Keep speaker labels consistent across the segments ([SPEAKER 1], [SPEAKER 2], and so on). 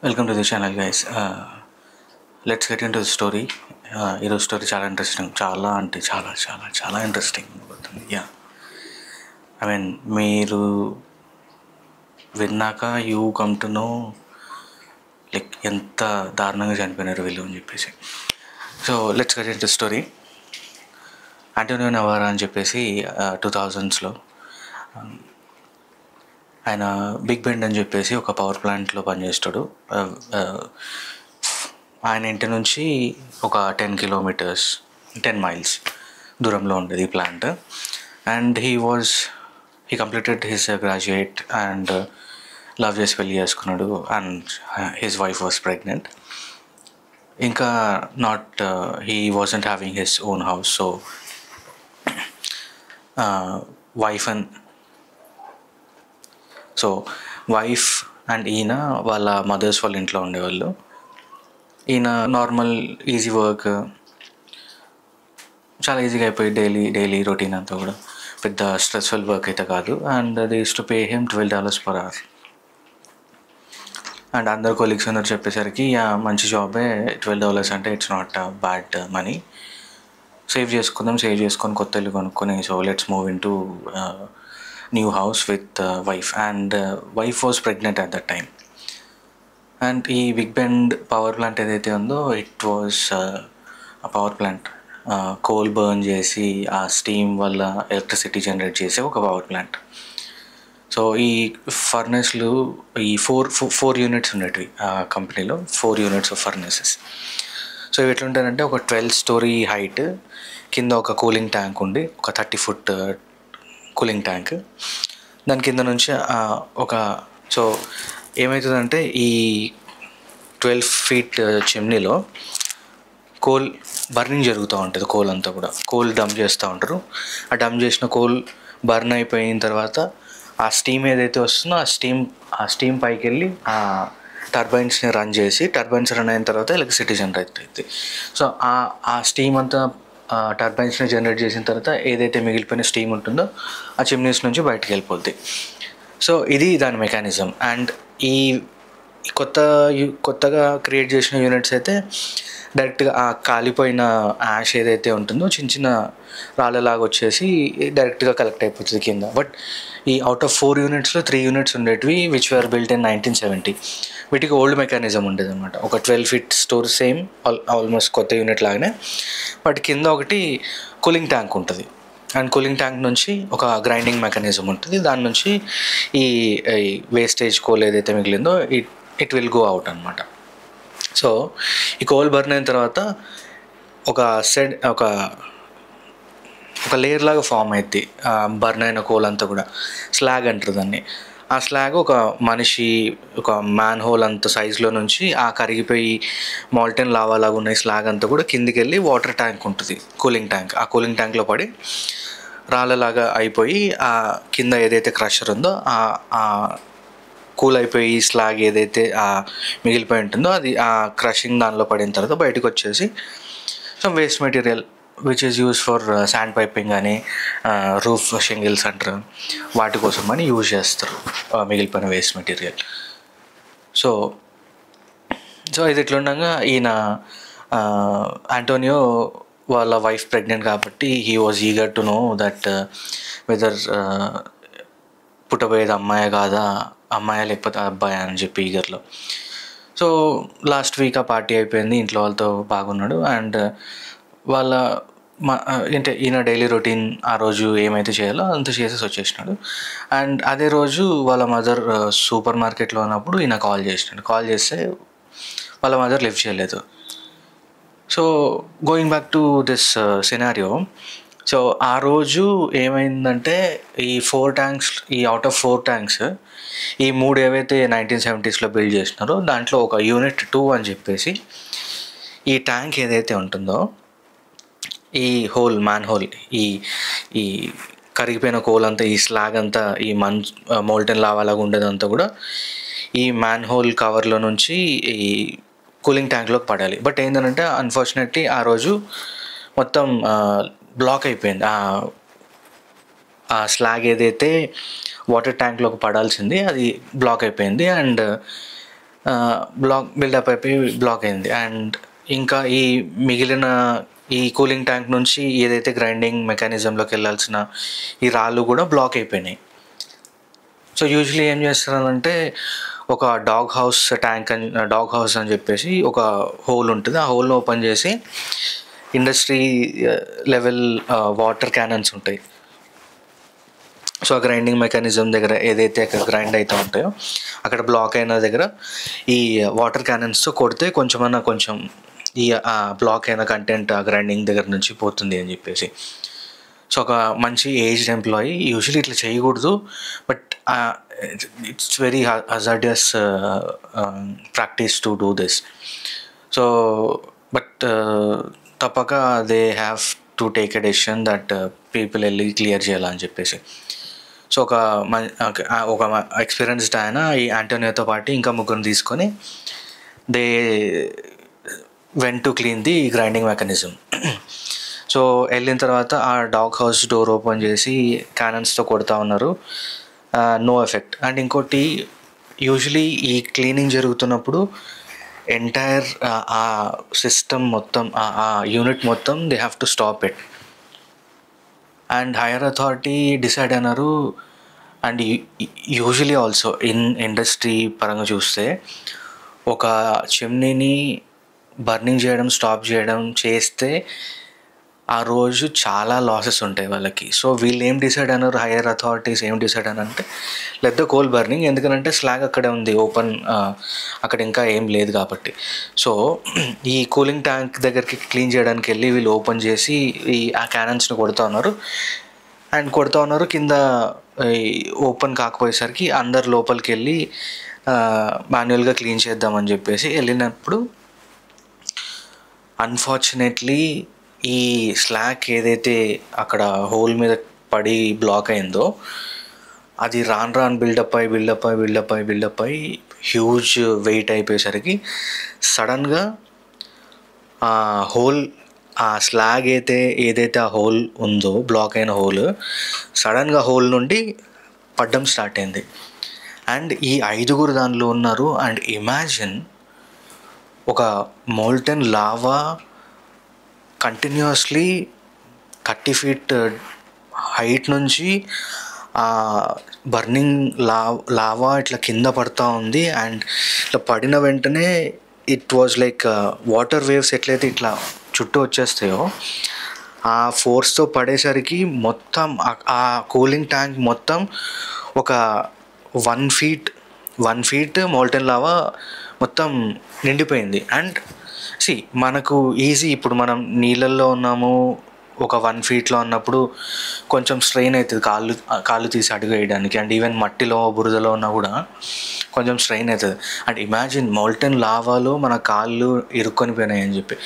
[SPEAKER 1] Welcome to the channel guys. Let's get in to the story. ఈరోజు story చాలా interesting, చాలా అంటే చాలా చాలా చాలా ఇంట్రెస్టింగ్ అవుతుంది. ఐ మీన్ మీరు విన్నాక you come to know like ఎంత దారుణంగా చనిపోయినారు వీళ్ళు అని చెప్పేసి. So let's get in to story. Antonio నవారో అని చెప్పేసి 2000s ఆయన బిగ్ బెండ్ అని చెప్పేసి ఒక పవర్ ప్లాంట్లో పనిచేస్తాడు. ఆయన ఇంటి నుంచి ఒక 10 kilometers 10 miles దూరంలో ఉండేది ఈ plant. And he completed his graduate and love చేసి పెళ్ళి చేసుకున్నాడు. And his wife was pregnant. ఇంకా he wasn't having his own house. So wife and ఈయన వాళ్ళ మదర్స్ వాళ్ళ ఇంట్లో ఉండేవాళ్ళు. ఈయన నార్మల్ ఈజీ వర్క్, చాలా ఈజీగా అయిపోయి డైలీ రొటీన్ అంతా కూడా పెద్ద స్ట్రెస్ఫుల్ వర్క్ అయితే కాదు. And they use to pay him $12 per hour. And అందరు కొలీగ్స్ అందరు చెప్పేసరికి మంచి జాబే, $12 అంటే it's not bad money. Save చేసుకొని కొత్త ఇల్లు కొనుక్కొని so let's move in to new house with wife. And wife was pregnant at that time. And ఈ బిగ్ బెండ్ పవర్ ప్లాంట్ ఏదైతే ఉందో ఇట్ వాజ్ ఆ పవర్ ప్లాంట్ కోల్ బర్న్ చేసి ఆ స్టీమ్ వల్ల ఎలక్ట్రిసిటీ జనరేట్ చేసే ఒక పవర్ ప్లాంట్. సో ఈ ఫర్నెస్లు ఈ ఫోర్ యూనిట్స్ ఉండేటివి ఆ కంపెనీలో, 4 units ఆఫ్ ఫర్నెసెస్. సో ఇవి ఎట్లుంటాయంటే ఒక 12 story హైట్, కింద ఒక కూలింగ్ ట్యాంక్ ఉండి, ఒక 30 foot కూలింగ్ ట్యాంక్. దాని కింద నుంచి సో ఏమవుతుందంటే ఈ 12 feet చిమ్నీలో కోల్ బర్నింగ్ జరుగుతూ ఉంటుంది. కోల్ అంతా కూడా కోల్ డంప్ చేస్తూ ఉంటారు. ఆ డంప్ చేసిన కోల్ బర్న్ అయిపోయిన తర్వాత ఆ స్టీమ్ ఏదైతే వస్తుందో ఆ స్టీమ్ పైకి వెళ్ళి ఆ టర్బైన్స్ని రన్ చేసి, టర్బైన్స్ రన్ అయిన తర్వాత ఎలక్ట్రిసిటీ జనరేట్ అవుతుంది. సో ఆ స్టీమ్ అంతా టర్బైన్స్ని జనరేట్ చేసిన తర్వాత ఏదైతే మిగిలిపోయిన స్టీమ్ ఉంటుందో ఆ చిమ్నీస్ నుంచి బయటకు వెళ్ళిపోద్ది. సో ఇది దాని మెకానిజం. అండ్ ఈ కొత్తగా క్రియేట్ చేసిన యూనిట్స్ అయితే డైరెక్ట్గా ఆ కాలిపోయిన యాష్ ఏదైతే ఉంటుందో చిన్న చిన్న రాళ్ళలాగా వచ్చేసి డైరెక్ట్గా కలెక్ట్ అయిపోతుంది కింద. బట్ ఈ అవుట్ ఆఫ్ 4 unitsలో 3 units ఉండేటివి విచ్ వర్ బిల్ట్ ఇన్ 1970. వీటికి ఓల్డ్ మెకానిజం ఉండేది అనమాట. ఒక 12 feet స్టోర్, సేమ్ ఆల్మోస్ట్ కొత్త యూనిట్ లాగానే. బట్ కింద ఒకటి కూలింగ్ ట్యాంక్ ఉంటుంది. అండ్ కూలింగ్ ట్యాంక్ నుంచి ఒక గ్రైండింగ్ మెకానిజం ఉంటుంది. దాని నుంచి ఈ వేస్టేజ్ కోల్ ఏదైతే మిగిలిందో ఇట్ విల్ గో అవుట్ అనమాట. సో ఈ కోల్ బర్న్ అయిన తర్వాత ఒక లేయర్ లాగా ఫామ్ అవుద్ది. బర్న్ అయిన కోల్ అంతా కూడా స్లాగ్ అంటారు దాన్ని. ఆ స్లాగ్ ఒక మ్యాన్ హోల్ అంత సైజులో నుంచి ఆ కరిగిపోయి మాల్టెన్ లావా లాగా ఉన్న స్లాగ్ అంతా కూడా కిందికి వెళ్ళి వాటర్ ట్యాంక్ ఉంటుంది, కూలింగ్ ట్యాంక్. ఆ కూలింగ్ ట్యాంక్లో పడి రాళ్ళలాగా అయిపోయి ఆ కింద ఏదైతే క్రషర్ ఉందో ఆ కూల్ అయిపోయి స్లాగ్ ఏదైతే మిగిలిపోయి ఉంటుందో అది ఆ క్రషింగ్ దానిలో పడిన తర్వాత బయటకు వచ్చేసి some waste material which is use for sand piping అని, రూఫ్ షింగిల్స్ అంటారు, వాటి కోసం అని యూజ్ చేస్తారు మిగిలిపోయిన వేస్ట్ మెటీరియల్. సో ఇది ఎట్లుండగా ఈయన ఆంటోనియో వాళ్ళ వైఫ్ ప్రెగ్నెంట్ కాబట్టి he was eager to know that whether పుట్టబోయేది అమ్మాయా లేకపోతే అబ్బాయా అని చెప్పి ఈగర్లో. సో లాస్ట్ వీక్ ఆ పార్టీ అయిపోయింది, ఇంట్లో వాళ్ళతో బాగున్నాడు. అండ్ అంటే ఈయన డైలీ రొటీన్ ఆ రోజు ఏమైతే చేయాలో అంత చేసేసి వచ్చేసినాడు. అండ్ అదే రోజు వాళ్ళ మదర్ సూపర్ మార్కెట్లో ఉన్నప్పుడు ఈయన కాల్ చేస్తే వాళ్ళ మదర్ లిఫ్ట్ చేయలేదు. So going back to this scenario, so ఆ రోజు ఏమైందంటే ఈ 4 tanks, ఈ అవుట్ ఆఫ్ 4 tanks ఈ 3 ఏవైతే 1970sలో బిల్డ్ చేసినారో దాంట్లో ఒక యూనిట్ 2 అని చెప్పేసి ఈ ట్యాంక్ ఏదైతే ఉంటుందో ఈ మ్యాన్ హోల్ ఈ కరిగిపోయిన కోల్ అంతా, ఈ స్లాగ్ అంతా, ఈ మోల్టెన్ లావాలాగా ఉండేదంతా కూడా ఈ మ్యాన్ హోల్ కవర్లో నుంచి ఈ కూలింగ్ ట్యాంక్లోకి పడాలి. బట్ ఏంటంటే అన్ఫార్చునేట్లీ ఆ రోజు మొత్తం బ్లాక్ అయిపోయింది. ఆ స్లాగ్ ఏదైతే వాటర్ ట్యాంక్లోకి పడాల్సింది అది బ్లాక్ అయిపోయింది. అండ్ బిల్డప్ అయిపోయి బ్లాక్ అయింది. అండ్ ఇంకా ఈ మిగిలిన ఈ కూలింగ్ ట్యాంక్ నుంచి ఏదైతే గ్రైండింగ్ మెకానిజంలోకి వెళ్ళాల్సిన ఈ రాళ్ళు కూడా బ్లాక్ అయిపోయినాయి. సో యూజువలీ ఏం చేస్తారంటే ఒక డాగ్ హౌస్ అని చెప్పేసి ఒక హోల్ ఉంటుంది. ఆ హోల్ని ఓపెన్ చేసి ఇండస్ట్రీ లెవెల్ వాటర్ క్యానన్స్ ఉంటాయి. సో ఆ గ్రైండింగ్ మెకానిజం దగ్గర ఏదైతే అక్కడ గ్రైండ్ అవుతూ ఉంటాయో అక్కడ బ్లాక్ అయిన దగ్గర ఈ వాటర్ క్యానన్స్తో కొడితే కొంచెం ఈ బ్లాక్ అయిన కంటెంట్ ఆ గ్రైండింగ్ దగ్గర నుంచి పోతుంది అని చెప్పేసి. సో ఒక మంచి ఏజ్డ్ ఎంప్లాయీ యూజువలీ ఇట్లా చేయకూడదు, but it's very hazardous practice to do this. So but తప్పక they have to take a decision that people వెళ్ళి క్లియర్ చేయాలని చెప్పేసి. సో ఒక ఎక్స్పీరియన్స్డ్ ఆయన ఈ యాంటోనియోతో పాటు ఇంకా ముగ్గురు తీసుకొని they went to clean the grinding mechanism. So వెళ్ళిన తర్వాత ఆ డాగ్ హౌస్ డోర్ ఓపెన్ చేసి క్యానన్స్తో కొడుతూ ఉన్నారు, నో ఎఫెక్ట్. అండ్ ఇంకోటి, యూజువలీ ఈ క్లీనింగ్ జరుగుతున్నప్పుడు ఎంటైర్ ఆ సిస్టమ్ మొత్తం, ఆ యూనిట్ మొత్తం they have to stop it. And higher authority decide అయినారు. And usually also in industry పరంగా చూస్తే ఒక చిమ్నీని బర్నింగ్ చేయడం స్టాప్ చేయడం చేస్తే ఆ రోజు చాలా లాసెస్ ఉంటాయి వాళ్ళకి. సో వీళ్ళు ఏం డిసైడ్ అయినారు, హైయర్ అథారిటీస్ ఏం డిసైడ్ అయినారంటే లెట్ ద కోల్ బర్నింగ్, ఎందుకంటే స్లాగ్ అక్కడే ఉంది ఓపెన్, అక్కడ ఇంకా ఏం లేదు కాబట్టి. సో ఈ కూలింగ్ ట్యాంక్ దగ్గరికి క్లీన్ చేయడానికి వెళ్ళి వీళ్ళు ఓపెన్ చేసి ఆ క్యానన్స్ని కొడుతూ ఉన్నారు. కింద ఓపెన్ కాకపోయేసరికి అందరు లోపలికి వెళ్ళి మాన్యువల్గా క్లీన్ చేద్దామని చెప్పేసి వెళ్ళినప్పుడు అన్ఫార్చునేట్లీ ఈ స్లాగ్ ఏదైతే అక్కడ హోల్ మీద పడి బ్లాక్ అయిందో అది రాను బిల్డప్ అయి హ్యూజ్ వెయిట్ అయిపోయేసరికి సడన్గా ఆ హోల్, ఆ స్లాగ్ ఏదైతే ఆ హోల్ ఉందో బ్లాక్ అయిన హోల్ సడన్గా హోల్ నుండి పడ్డం స్టార్ట్ అయింది. అండ్ ఈ 5 దానిలో ఉన్నారు. అండ్ ఇమాజిన్ ఒక molten lava continuously 30 feet height నుంచి బర్నింగ్ లావా ఇట్లా కింద పడుతూ ఉంది. అండ్ ఇట్లా పడిన వెంటనే it was like water waves ఎట్లయితే ఇట్లా చుట్టూ వచ్చేస్తాయో ఆ ఫోర్స్తో పడేసరికి మొత్తం ఆ కూలింగ్ ట్యాంక్ మొత్తం ఒక 1 feet మోల్టెన్ లావా మొత్తం నిండిపోయింది. అండ్ మనకు ఈజీ, ఇప్పుడు మనం నీళ్ళల్లో ఉన్నాము, ఒక 1 feetలో ఉన్నప్పుడు కొంచెం స్ట్రెయిన్ అవుతుంది కాళ్ళు తీసి అడుగు వేయడానికి. అండ్ ఈవెన్ మట్టిలో బురదలో ఉన్నా కూడా కొంచెం స్ట్రెయిన్ అవుతుంది. అండ్ ఇమాజిన్ మోల్టెన్ లావాలో మన కాళ్ళు ఇరుక్కొని పోయినాయి అని చెప్పి.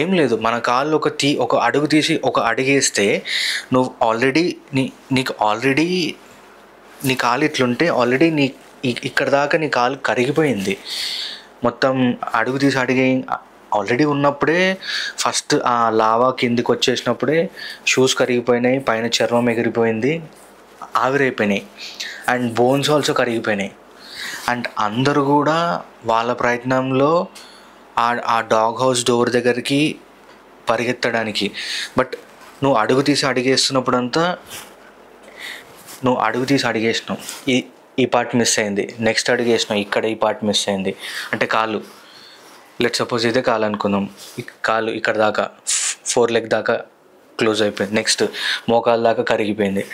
[SPEAKER 1] ఏం లేదు, మన కాళ్ళు ఒక అడుగు తీసి ఒక అడుగేస్తే నువ్వు ఆల్రెడీ నీ కాలు ఇట్లుంటే ఆల్రెడీ ఇక్కడ దాకా నీ కాలు కరిగిపోయింది. మొత్తం అడుగు తీసి ఆల్రెడీ ఉన్నప్పుడే ఫస్ట్ ఆ లావా కిందికి వచ్చేసినప్పుడే షూస్ కరిగిపోయినాయి, పైన చర్మం ఎగిరిపోయింది, ఆవిరైపోయినాయి. అండ్ బోన్స్ ఆల్సో కరిగిపోయినాయి. అండ్ అందరూ కూడా వాళ్ళ ప్రయత్నంలో ఆ డాగ్ హౌస్ డోర్ దగ్గరికి పరిగెత్తడానికి, బట్ నువ్వు అడుగు తీసి అడిగేసినావు, ఈ పార్ట్ మిస్ అయింది, నెక్స్ట్ అడిగేసినావు, ఇక్కడ ఈ పార్ట్ మిస్ అయింది. అంటే కాలు, లెట్ సపోజ్ అయితే కాలు అనుకుందాం, కాలు ఇక్కడ దాకా 4 leg దాకా క్లోజ్ అయిపోయింది, నెక్స్ట్ మోకాలు దాకా కరిగిపోయింది.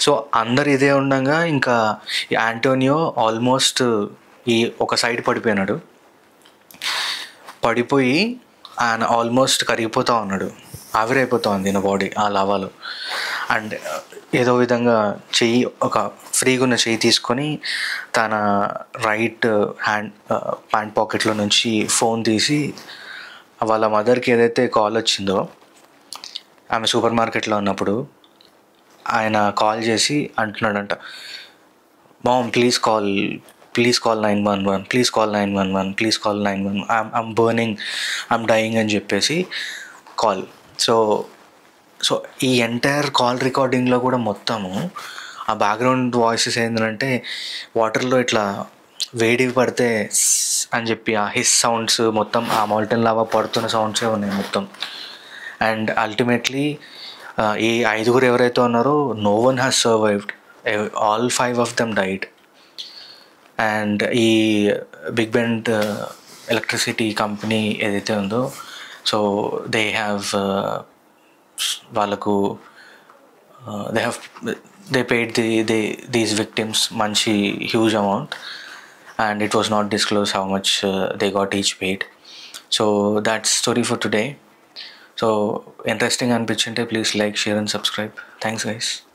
[SPEAKER 1] సో అందరు ఇదే ఉండగా ఇంకా యాంటోనియో ఆల్మోస్ట్ ఒక సైడ్ పడిపోయి ఆయన ఆల్మోస్ట్ కరిగిపోతూ ఉన్నాడు, ఆవిరైపోతూ ఉంది నా బాడీ ఆ లావాలో. అండ్ ఏదో విధంగా ఫ్రీగా ఉన్న చెయ్యి తీసుకొని తన రైట్ హ్యాండ్ ప్యాంట్ పాకెట్లో నుంచి ఫోన్ తీసి వాళ్ళ మదర్కి ఏదైతే కాల్ వచ్చిందో, ఆమె సూపర్ మార్కెట్లో ఉన్నప్పుడు ఆయన కాల్ చేసి అంటున్నాడంట, mom please call 911, please call 911, I'm burning, I'm dying అని చెప్పేసి కాల్. సో ఈ ఎంటైర్ కాల్ రికార్డింగ్లో కూడా మొత్తము ఆ బ్యాక్గ్రౌండ్ వాయిసెస్ ఏంటంటే వాటర్లో ఇట్లా వేడి పడితే అని చెప్పి ఆ హిస్ సౌండ్స్ మొత్తం ఆ మాల్టన్ లావా పడుతున్న సౌండ్సే ఉన్నాయి మొత్తం. అండ్ అల్టిమేట్లీ ఈ 5 ఎవరైతే ఉన్నారో no one has survived, all 5 of them died. And ఈ బిగ్ బెండ్ ఎలక్ట్రిసిటీ కంపెనీ ఏదైతే ఉందో, సో దే హ్యావ్ వాళ్ళకు they paid these victims మంచి huge amount, and it was not disclosed how much they got each paid. So that's story for today. So interesting అనిపించింటే please like, share and subscribe. Thanks guys.